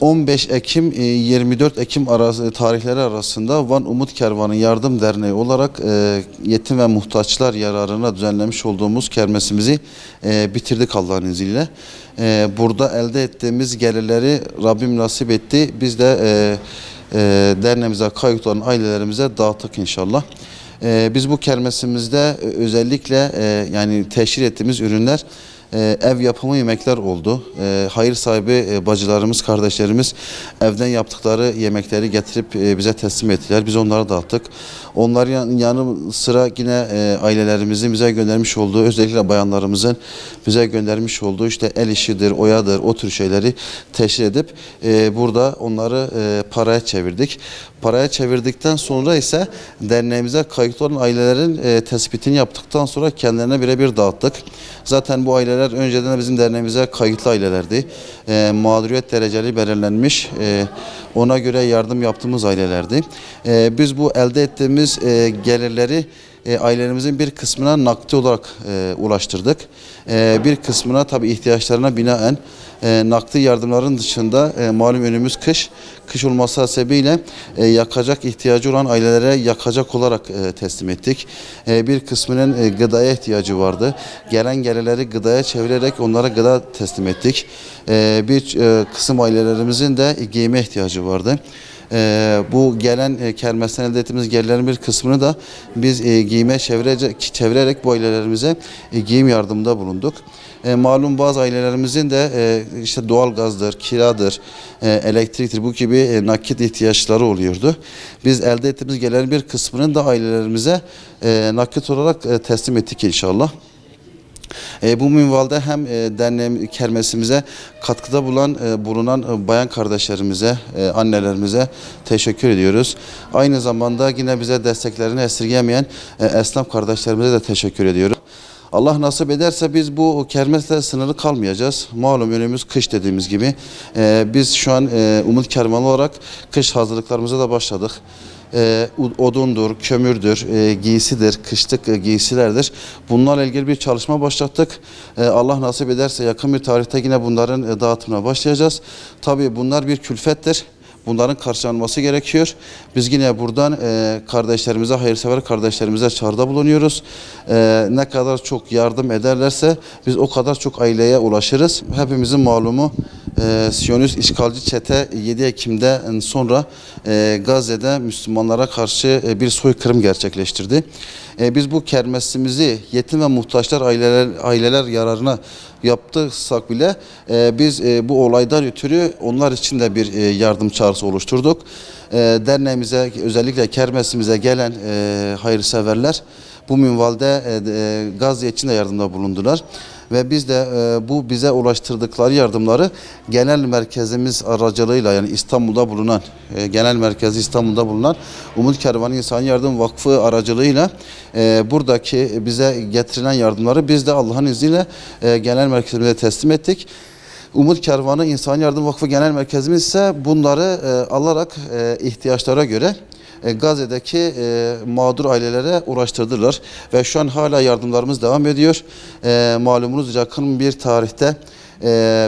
15 Ekim 24 Ekim tarihleri arasında Van Umut Kervanı Yardım Derneği olarak yetim ve muhtaçlar yararına düzenlemiş olduğumuz kermesimizi bitirdik Allah'ın izniyle. Burada elde ettiğimiz gelirleri Rabbim nasip etti. Biz de derneğimize kayıt olan ailelerimize dağıttık inşallah. Biz bu kermesimizde özellikle yani teşhir ettiğimiz ürünler ev yapımı yemekler oldu. Hayır sahibi bacılarımız, kardeşlerimiz evden yaptıkları yemekleri getirip bize teslim ettiler. Biz onları dağıttık. Onların yanı sıra yine ailelerimizin bize göndermiş olduğu, özellikle bayanlarımızın bize göndermiş olduğu işte el işidir, oyadır, o tür şeyleri teşhir edip burada onları paraya çevirdik. Paraya çevirdikten sonra ise derneğimize kayıtlı olan ailelerin tespitini yaptıktan sonra kendilerine birebir dağıttık. Zaten bu aileler önceden de bizim derneğimize kayıtlı ailelerdi. Mağduriyet dereceli belirlenmiş, ona göre yardım yaptığımız ailelerdi. Biz bu elde ettiğimiz gelirleri ailelerimizin bir kısmına nakdi olarak ulaştırdık. Bir kısmına tabii ihtiyaçlarına binaen nakdi yardımların dışında malum önümüz kış. Kış olması sebebiyle yakacak ihtiyacı olan ailelere yakacak olarak teslim ettik. Bir kısmının gıdaya ihtiyacı vardı. Gelen gelirleri gıdaya çevirerek onlara gıda teslim ettik. Bir kısım ailelerimizin de giyime ihtiyacı vardı. Bu gelen kermesten elde ettiğimiz gelirlerin bir kısmını da biz giyime çevirerek bu ailelerimize giyim yardımında bulunduk. Malum bazı ailelerimizin de işte doğalgazdır, kiradır, elektriktir bu gibi nakit ihtiyaçları oluyordu. Biz elde ettiğimiz gelirin bir kısmını da ailelerimize nakit olarak teslim ettik inşallah. Bu minvalde hem derneğim kermesimize katkıda bulunan bayan kardeşlerimize, annelerimize teşekkür ediyoruz. Aynı zamanda yine bize desteklerini esirgemeyen esnaf kardeşlerimize de teşekkür ediyoruz. Allah nasip ederse biz bu kermesle sınırlı kalmayacağız. Malum önümüz kış dediğimiz gibi. Biz şu an Umut Kervanı olarak kış hazırlıklarımıza da başladık. Odundur, kömürdür, giysidir, kışlık giysilerdir. Bunlarla ilgili bir çalışma başlattık. Allah nasip ederse yakın bir tarihte yine bunların dağıtımına başlayacağız. Tabii bunlar bir külfettir. Bunların karşılanması gerekiyor. Biz yine buradan kardeşlerimize, hayırsever kardeşlerimize çağrıda bulunuyoruz. Ne kadar çok yardım ederlerse biz o kadar çok aileye ulaşırız. Hepimizin malumu Siyonist işgalci çete 7 Ekim'den sonra Gazze'de Müslümanlara karşı bir soykırım gerçekleştirdi. Biz bu kermesimizi yetim ve muhtaçlar aileler yararına yaptıysak bile biz bu olaydan ötürü onlar için de bir yardım çağrısı oluşturduk. Derneğimize, özellikle kermesimize gelen hayırseverler bu minvalde Gazze için de yardımda bulundular. Ve biz de bu bize ulaştırdıkları yardımları genel merkezimiz aracılığıyla, yani İstanbul'da bulunan, genel merkezi İstanbul'da bulunan Umut Kervanı İnsan Yardım Vakfı aracılığıyla buradaki bize getirilen yardımları biz de Allah'ın izniyle genel merkezimize teslim ettik. Umut Kervanı İnsan Yardım Vakfı Genel Merkezimiz ise bunları alarak ihtiyaçlara göre Gazze'deki mağdur ailelere ulaştırdılar ve şu an hala yardımlarımız devam ediyor. Malumunuz yakın bir tarihte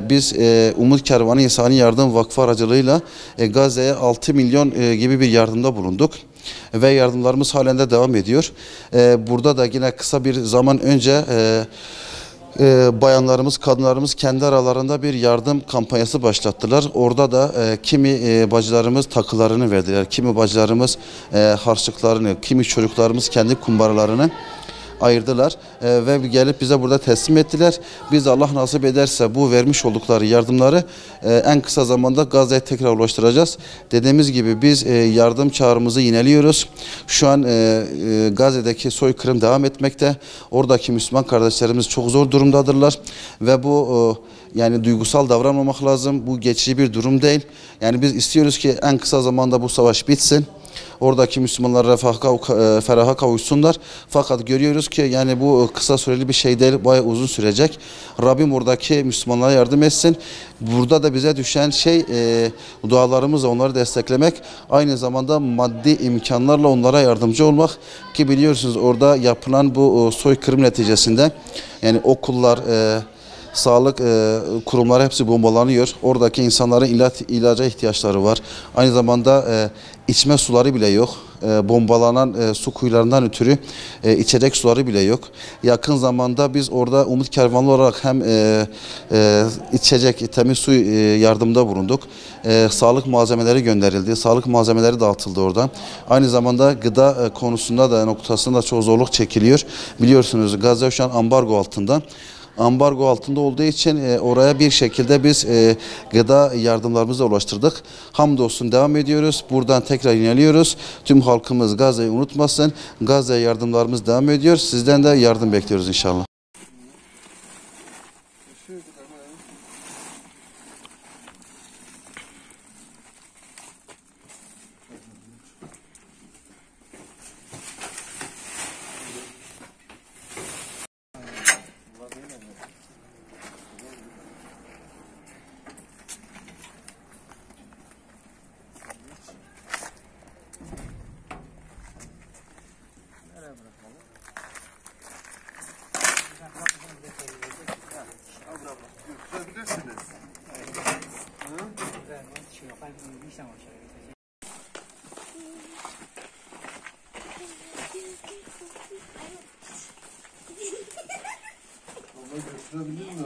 biz Umut Kervanı İnsani Yardım Vakfı aracılığıyla Gazze'ye 6 milyon gibi bir yardımda bulunduk. Ve yardımlarımız halen de devam ediyor. Burada da yine kısa bir zaman önce bayanlarımız, kadınlarımız kendi aralarında bir yardım kampanyası başlattılar. Orada da kimi bacılarımız takılarını verdiler, kimi bacılarımız harçlıklarını, kimi çocuklarımız kendi kumbaralarını ayırdılar ve gelip bize burada teslim ettiler. Biz Allah nasip ederse bu vermiş oldukları yardımları en kısa zamanda Gazze'ye tekrar ulaştıracağız. Dediğimiz gibi biz yardım çağrımızı yineliyoruz. Şu an Gazze'deki soykırım devam etmekte. Oradaki Müslüman kardeşlerimiz çok zor durumdadırlar ve bu yani duygusal davranmamak lazım. Bu geçici bir durum değil. Yani biz istiyoruz ki en kısa zamanda bu savaş bitsin. Oradaki Müslümanlar feraha kavuşsunlar. Fakat görüyoruz ki yani bu kısa süreli bir şey değil, bayağı uzun sürecek. Rabbim oradaki Müslümanlara yardım etsin. Burada da bize düşen şey dualarımızla onları desteklemek. Aynı zamanda maddi imkanlarla onlara yardımcı olmak. Ki biliyorsunuz orada yapılan bu soykırım neticesinde yani okullar, Sağlık kurumları hepsi bombalanıyor. Oradaki insanların ilaca ihtiyaçları var. Aynı zamanda içme suları bile yok. Bombalanan su kuyularından ötürü içecek suları bile yok. Yakın zamanda biz orada Umut Kervanlı olarak hem içecek temiz su yardımda bulunduk. Sağlık malzemeleri gönderildi. Sağlık malzemeleri dağıtıldı oradan. Aynı zamanda gıda konusunda da noktasında çok zorluk çekiliyor. Biliyorsunuz Gazze şu an ambargo altında. Ambargo altında olduğu için oraya bir şekilde biz gıda yardımlarımızı ulaştırdık. Hamdolsun devam ediyoruz. Buradan tekrar yineliyoruz. Tüm halkımız Gazze'yi unutmasın. Gazze'ye yardımlarımız devam ediyor. Sizden de yardım bekliyoruz inşallah. Götürebilir miyim?